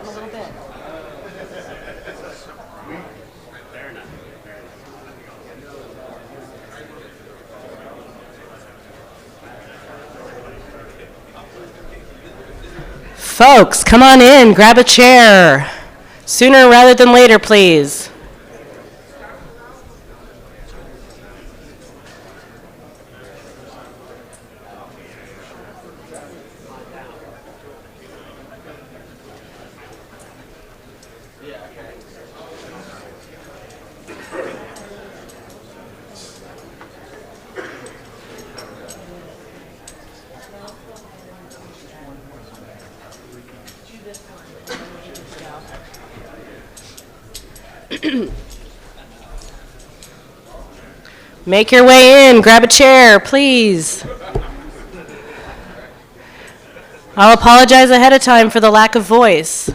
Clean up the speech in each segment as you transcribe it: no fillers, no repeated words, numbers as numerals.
a little bit. Folks, come on in, grab a chair. Sooner rather than later, please. Make your way in, grab a chair, please. I'll apologize ahead of time for the lack of voice.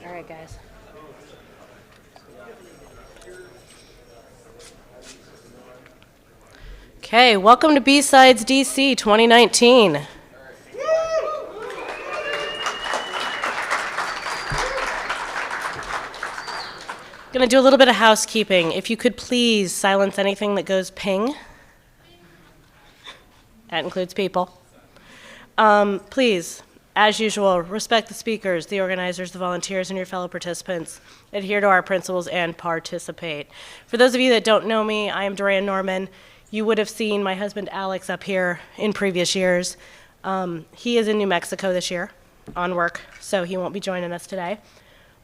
All right, guys. Okay, welcome to BSides DC 2019. Going to do a little bit of housekeeping. If you could please silence anything that goes ping. That includes people. Please, as usual, respect the speakers, the organizers, the volunteers, and your fellow participants. Adhere to our principles and participate. For those of you that don't know me, I am Duran Norman. You would have seen my husband Alex up here in previous years. He is in New Mexico this year on work, so he won't be joining us today.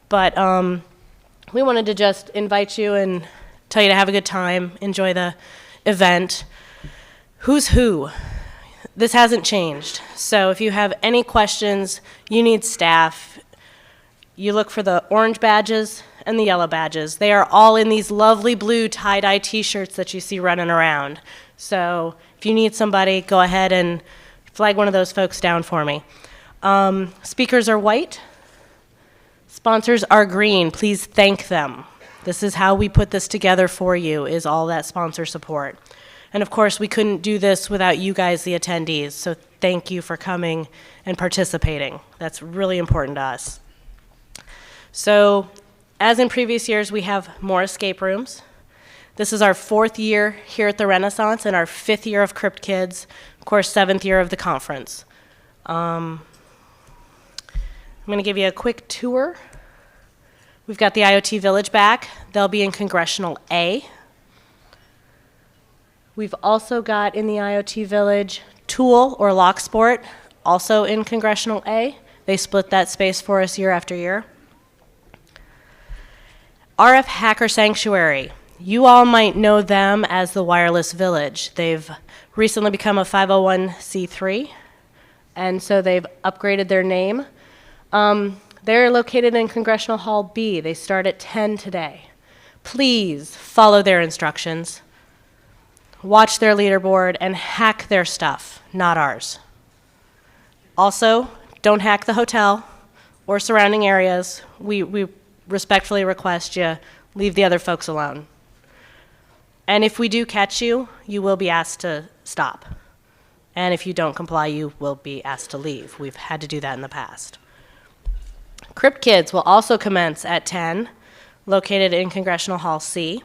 But we wanted to just invite you and tell you to have a good time, enjoy the event. Who's who? This hasn't changed. So if you have any questions, you need staff, you look for the orange badges and the yellow badges. They are all in these lovely blue tie-dye t-shirts that you see running around. So if you need somebody, go ahead and flag one of those folks down for me. Speakers are white. Sponsors are green. Please thank them. This is how we put this together for you, is all that sponsor support. And of course, we couldn't do this without you guys, the attendees, so thank you for coming and participating. That's really important to us. So, as in previous years, we have more escape rooms. This is our 4th year here at the Renaissance and our 5th year of Crypt Kids, of course, 7th year of the conference. I'm going to give you a quick tour. We've got the IoT Village back. They'll be in Congressional A. We've also got in the IoT Village Tool or Locksport, also in Congressional A. They split that space for us year after year. RF Hacker Sanctuary. You all might know them as the Wireless Village. They've recently become a 501c3, and so they've upgraded their name. They're located in Congressional Hall B. They start at 10 today. Please follow their instructions. Watch their leaderboard and hack their stuff, not ours. Also, don't hack the hotel or surrounding areas. We respectfully request you leave the other folks alone. And if we do catch you, you will be asked to stop. And if you don't comply, you will be asked to leave. We've had to do that in the past. Crypt Kids will also commence at 10, located in Congressional Hall C.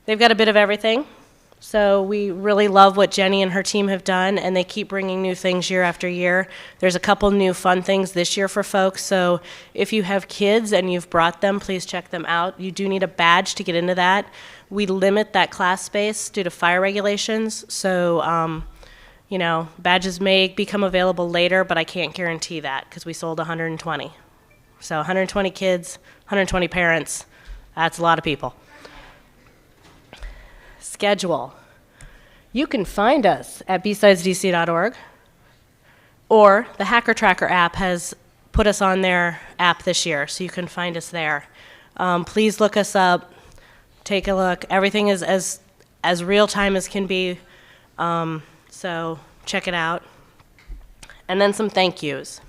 They've got a bit of everything. So we really love what Jenny and her team have done, and they keep bringing new things year after year. There's a couple new fun things this year for folks, so if you have kids and you've brought them, please check them out. You do need a badge to get into that. We limit that class space due to fire regulations, so badges may become available later, but I can't guarantee that because we sold 120. So 120 kids, 120 parents, that's a lot of people. Schedule. You can find us at bsidesdc.org, or the Hacker Tracker app has put us on their app this year, so you can find us there. Please look us up, take a look. Everything is as real time as can be, so check it out. And then some thank yous.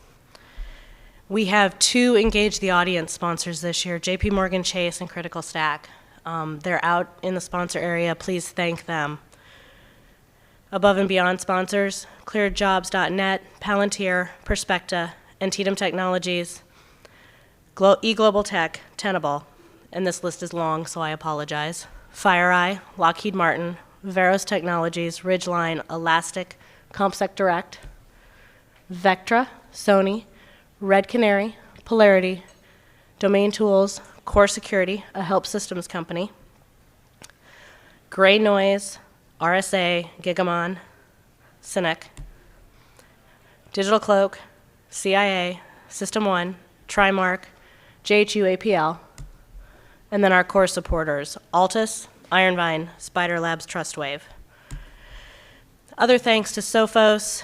We have 2 Engage the Audience sponsors this year, JP Morgan Chase and Critical Stack. They're out in the sponsor area. Please thank them. Above and Beyond sponsors, clearedjobs.net, Palantir, Perspecta, Antietam Technologies, eGlobal Tech, Tenable, and this list is long, so I apologize. FireEye, Lockheed Martin, Veros Technologies, Ridgeline, Elastic, CompSec Direct, Vectra, Sony, Red Canary, Polarity, Domain Tools, Core Security, a help systems company, Gray Noise, RSA, Gigamon, Cynic, Digital Cloak, CIA, System 1, Trimark, JHU APL, and then our core supporters, Altus, Ironvine, Spider Labs, TrustWave. Other thanks to Sophos,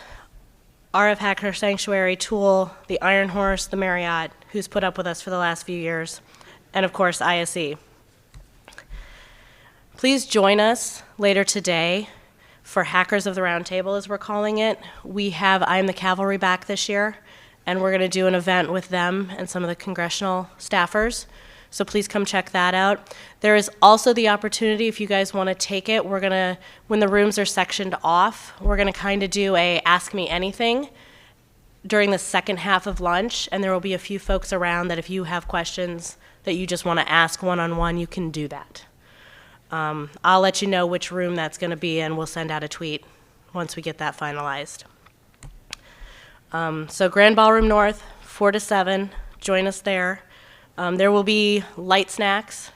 RF Hacker Sanctuary, Tool, the Iron Horse, the Marriott, who's put up with us for the last few years, and of course, ISE. Please join us later today for Hackers of the Roundtable, as we're calling it. We have I Am the Cavalry back this year, and we're going to do an event with them and some of the congressional staffers. So please come check that out. There is also the opportunity, if you guys want to take it, we're going to, when the rooms are sectioned off, we're going to kind of do a Ask Me Anything during the second half of lunch, and there will be a few folks around that if you have questions that you just want to ask one-on-one, you can do that. I'll let you know which room that's going to be, and we'll send out a tweet once we get that finalized. So Grand Ballroom North, 4 to 7, join us there. There will be light snacks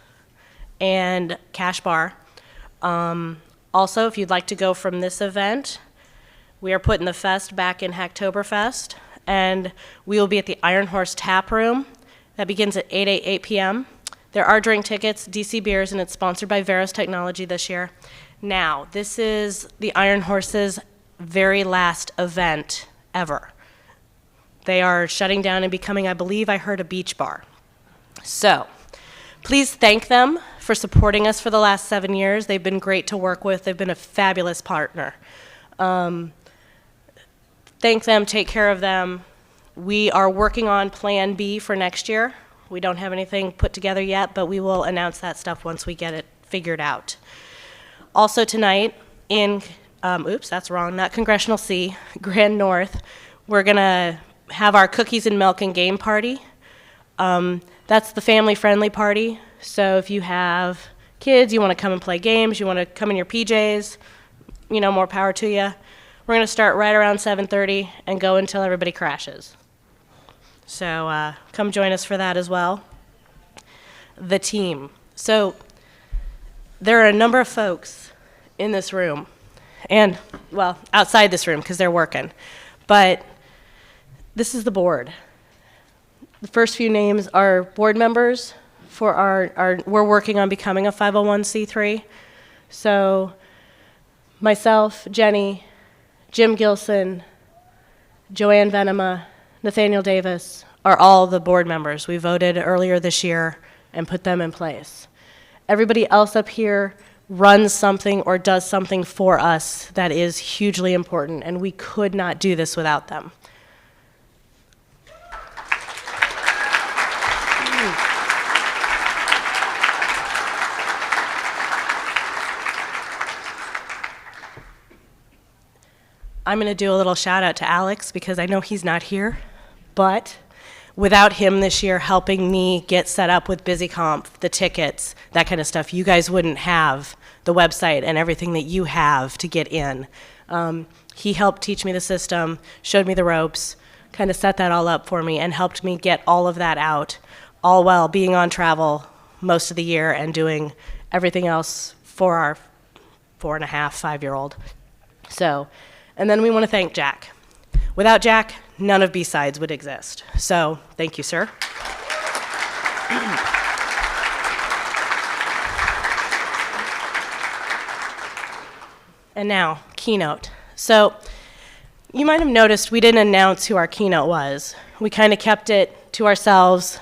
and cash bar. Also, if you'd like to go from this event, we are putting the fest back in Hacktoberfest, and we will be at the Iron Horse Tap Room. That begins at 8 p.m. There are drink tickets, DC Beers, and it's sponsored by Veros Technology this year. Now, this is the Iron Horse's very last event ever. They are shutting down and becoming, I believe I heard, a beach bar. So, please thank them for supporting us for the last 7 years. They've been great to work with. They've been a fabulous partner. Thank them, take care of them. We are working on Plan B for next year. We don't have anything put together yet, but we will announce that stuff once we get it figured out. Also tonight in, that's wrong, not Congressional C, Grand North, we're gonna have our cookies and milk and game party. That's the family-friendly party. So if you have kids, you wanna come and play games, you wanna come in your PJs, more power to you. We're gonna start right around 7:30 and go until everybody crashes. So come join us for that as well. The team. So there are a number of folks in this room, and, well, outside this room because they're working. But this is the board. The first few names are board members for we're working on becoming a 501c3. So myself, Jenny, Jim Gilson, Joanne Venema, Nathaniel Davis are all the board members. We voted earlier this year and put them in place. Everybody else up here runs something or does something for us that is hugely important, and we could not do this without them. I'm going to do a little shout out to Alex because I know he's not here, but Without him this year helping me get set up with BusyConf, the tickets, that kind of stuff, you guys wouldn't have the website and everything that you have to get in. He helped teach me the system, showed me the ropes, kind of set that all up for me, and helped me get all of that out, all while being on travel most of the year and doing everything else for our 4.5, 5-year-old. So, and then we want to thank Jack. Without Jack, none of BSides would exist. So, thank you, sir. And now, Keynote. So, you might have noticed we didn't announce who our keynote was. We kind of kept it to ourselves,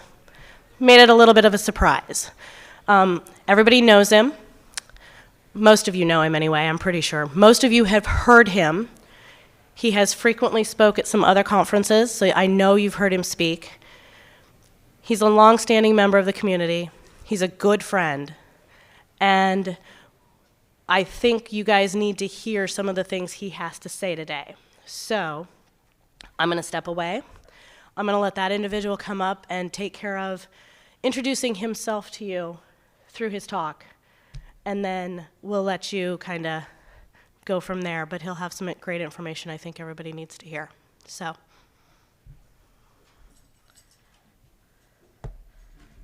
made it a little bit of a surprise. Everybody knows him. Most of you know him anyway, I'm pretty sure. Most of you have heard him. He has frequently spoke at some other conferences, so I know you've heard him speak. He's a long-standing member of the community. He's a good friend. And I think you guys need to hear some of the things he has to say today. So I'm going to step away. I'm going to let that individual come up and take care of introducing himself to you through his talk. And then we'll let you kind of go from there, but he'll have some great information I think everybody needs to hear. So